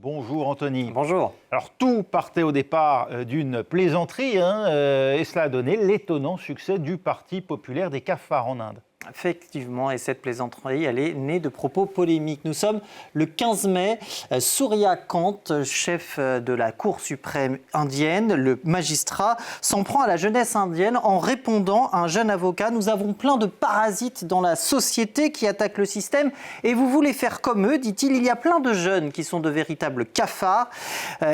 Bonjour Anthony. Bonjour. Alors tout partait au départ d'une plaisanterie et cela a donné l'étonnant succès du Parti populaire des cafards en Inde. Effectivement, et cette plaisanterie, elle est née de propos polémiques. Nous sommes le 15 mai. Surya Kant, chef de la Cour suprême indienne, le magistrat, s'en prend à la jeunesse indienne en répondant à un jeune avocat. Nous avons plein de parasites dans la société qui attaquent le système et vous voulez faire comme eux, dit-il. Il y a plein de jeunes qui sont de véritables cafards.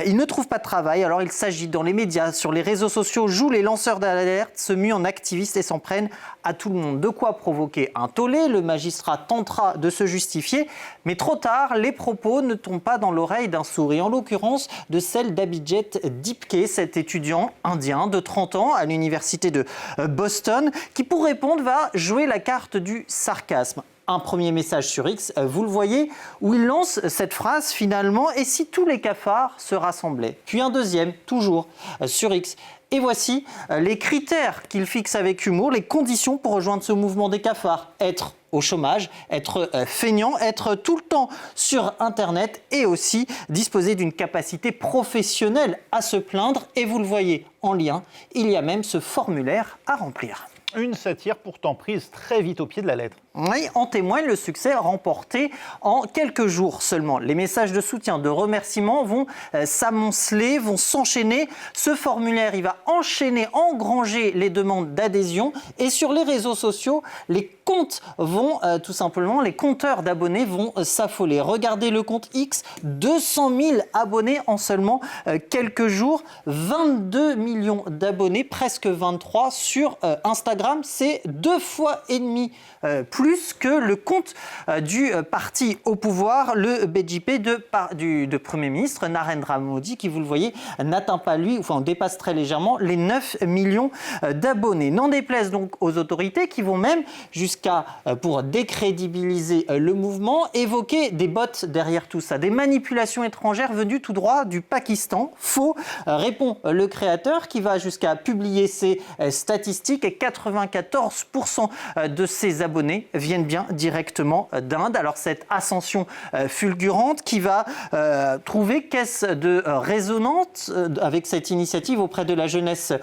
Ils ne trouvent pas de travail, alors il s'agit dans les médias, sur les réseaux sociaux, jouent les lanceurs d'alerte, se muent en activistes et s'en prennent à tout le monde. De quoi provoquer un tollé, le magistrat tentera de se justifier, mais trop tard, les propos ne tombent pas dans l'oreille d'un sourd, et en l'occurrence de celle d'Abhijit Dipke, cet étudiant indien de 30 ans à l'université de Boston, qui pour répondre va jouer la carte du sarcasme. Un premier message sur X, vous le voyez, où il lance cette phrase finalement « Et si tous les cafards se rassemblaient ?» Puis un deuxième, toujours sur X. Et voici les critères qu'il fixe avec humour, les conditions pour rejoindre ce mouvement des cafards. Être au chômage, être feignant, être tout le temps sur Internet et aussi disposer d'une capacité professionnelle à se plaindre. Et vous le voyez en lien, il y a même ce formulaire à remplir. Une satire pourtant prise très vite au pied de la lettre. Oui, en témoigne le succès remporté en quelques jours seulement. Les messages de soutien, de remerciement vont s'amonceler, vont s'enchaîner. Ce formulaire, il va enchaîner, engranger les demandes d'adhésion. Et sur les réseaux sociaux, les comptes vont tout simplement, les compteurs d'abonnés vont s'affoler. Regardez le compte X, 200 000 abonnés en seulement quelques jours. 22 millions d'abonnés, presque 23 sur Instagram. C'est 2,5 fois plus que le compte du parti au pouvoir, le BJP de Premier ministre Narendra Modi, qui, vous le voyez, n'atteint pas lui, enfin on dépasse très légèrement les 9 millions d'abonnés. N'en déplaise donc aux autorités qui vont même jusqu'à, pour décrédibiliser le mouvement, évoquer des bots derrière tout ça, des manipulations étrangères venues tout droit du Pakistan. Faux, répond le créateur qui va jusqu'à publier ses statistiques, et 94% de ses abonnés viennent bien directement d'Inde. Alors cette ascension fulgurante qui va trouver caisse de résonance avec cette initiative auprès de la jeunesse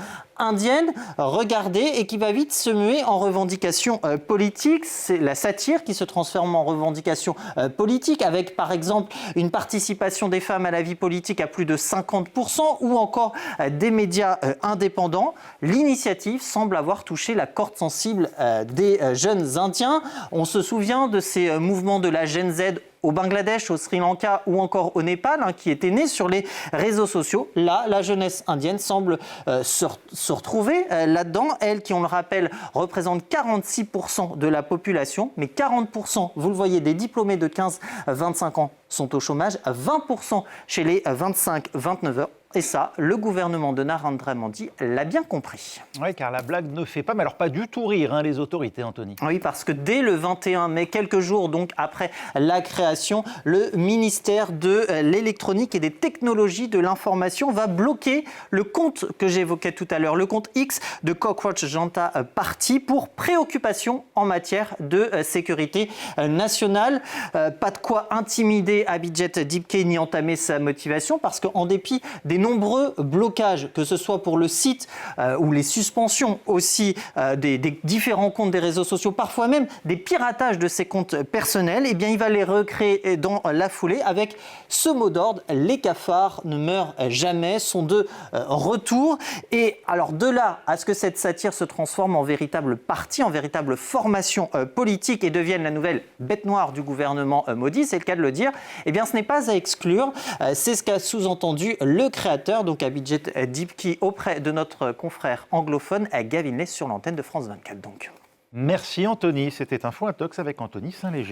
indienne, regardez, et qui va vite se muer en revendication politique. C'est la satire qui se transforme en revendication politique, avec par exemple une participation des femmes à la vie politique à plus de 50%, ou encore des médias indépendants. L'initiative semble avoir touché la corde sensible des jeunes indiens. On se souvient de ces mouvements de la Gen Z au Bangladesh, au Sri Lanka ou encore au Népal, qui étaient nés sur les réseaux sociaux. Là, la jeunesse indienne semble se retrouver là-dedans. Elle, qui, on le rappelle, représente 46% de la population, mais 40%, vous le voyez, des diplômés de 15-25 ans sont au chômage, 20% chez les 25-29 ans. Et ça, le gouvernement de Narendra Modi l'a bien compris. Oui, car la blague ne fait pas, mais alors pas du tout rire, les autorités, Anthony. Oui, parce que dès le 21 mai, quelques jours donc après la création, le ministère de l'électronique et des technologies de l'information va bloquer le compte que j'évoquais tout à l'heure, le compte X de Cockroach Janta Party, pour préoccupation en matière de sécurité nationale. Pas de quoi intimider Abhijit Dipke ni entamer sa motivation, parce qu'en dépit des nombreux blocages, que ce soit pour le site ou les suspensions aussi des différents comptes des réseaux sociaux, parfois même des piratages de ses comptes personnels, eh bien il va les recréer dans la foulée avec ce mot d'ordre: les cafards ne meurent jamais, sont de retour. Et alors de là à ce que cette satire se transforme en véritable parti, en véritable formation politique et devienne la nouvelle bête noire du gouvernement Modi, c'est le cas de le dire, eh bien ce n'est pas à exclure. C'est ce qu'a sous-entendu le créateur, donc Abhijit Dipke, auprès de notre confrère anglophone Gavin Lay sur l'antenne de France 24. Donc. Merci Anthony, c'était Info Intox avec Anthony Saint-Léger.